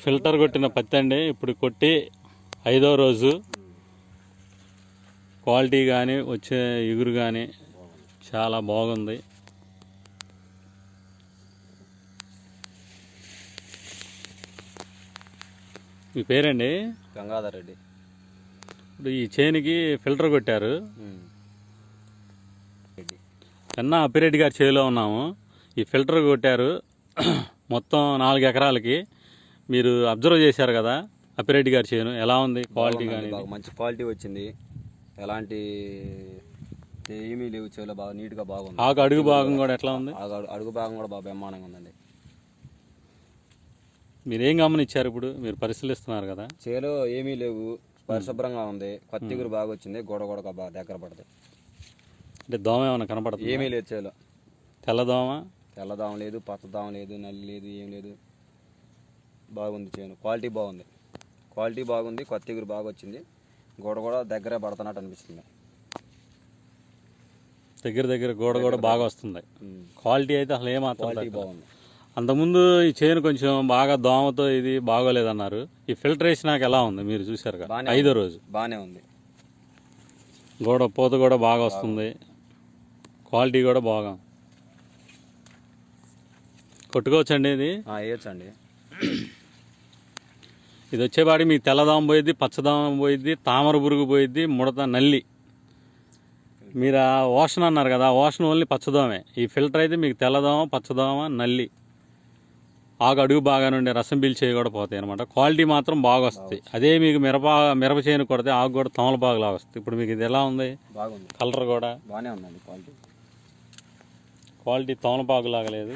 Filter కొట్టిన పత్తి అండి. ఇప్పుడు కొట్టి 5వ రోజు. క్వాలిటీ కానీ వచ్చే ఇగురు కానీ చాలా బాగుంది. మీ పేరండి? గంగాధర్ రెడ్డి. ఇప్పుడు ఈ చేనుకి ఫిల్టర్ కొట్టారు. కన్నా అప్పిరెడ్డి గారి చేలో ఉన్నాము. ఈ ఫిల్టర్ కొట్టారు మొత్తం 4 ఎకరాలకి. మీరు అబ్జర్వ్ చేశారు కదా అప్పిరెడ్డి గారి చేను ఎలా ఉంది? క్వాలిటీ కానీ మంచి క్వాలిటీ వచ్చింది. ఎలాంటి ఏమీ లేవు. చేలో బాగా నీట్గా బాగుంది. ఆకు అడుగు భాగం కూడా ఎట్లా ఉంది? అడుగు భాగం కూడా బాగా బ్రహ్మాండంగా ఉందండి. మీరేం గమనించారు? ఇప్పుడు మీరు పరిశీలిస్తున్నారు కదా. చేలో ఏమీ లేవు, పరిశుభ్రంగా ఉంది. కొత్త ఇగురు బాగా వచ్చింది. గోడ బాగా దగ్గర పడుతుంది. అంటే దోమ ఏమైనా కనపడుతుంది? ఏమీ లేదు చేలో. తెల్లదోమ లేదు, పచ్చదోమ లేదు, నల్లి లేదు, ఏం లేదు. బాగుంది చేను. క్వాలిటీ బాగుంది. కొత్త ఇగురు బాగా వచ్చింది. గోడ దగ్గరే పడుతున్నట్టు అనిపిస్తుంది. దగ్గర గోడ బాగా వస్తుంది. క్వాలిటీ అయితే అసలు ఏమాత్రం బాగుంది. అంతకుముందు ఈ చేను కొంచెం బాగా దోమతో ఇది బాగోలేదన్నారు. ఈ ఫిల్టరేషన్ నాకు ఎలా ఉంది? మీరు చూసారు కదా 5వ రోజు. బాగానే ఉంది. పూత కూడా బాగా వస్తుంది. క్వాలిటీ కూడా బాగా. కొట్టుకోవచ్చండి ఇది? వేయచ్చండి. ఇది వచ్చేపాటి మీకు తెల్లదోమ పోయిద్ది, పచ్చదోమ పోయిద్ది, తామర పురుగు పోయిద్ది, ముడత, నల్లి. మీరు ఆ ఓషన్ అన్నారు కదా, ఓషన్ ఓన్లీ పచ్చదోమే. ఈ ఫిల్టర్ అయితే మీకు తెల్లదోమ, పచ్చదోమ, నల్లి, ఆకు అడుగు బాగా నుండి రసం పీల్చేవి కూడా పోతాయి అనమాట. క్వాలిటీ మాత్రం బాగా వస్తుంది. అదే మీకు మిరప చేను కొడితే ఆకు కూడా తమలపాకులాగా వస్తుంది. ఇప్పుడు మీకు ఇది ఎలా ఉంది? బాగుంది. కలర్ కూడా బాగానే ఉందండి. క్వాలిటీ తమలపాకులాగా లేదు.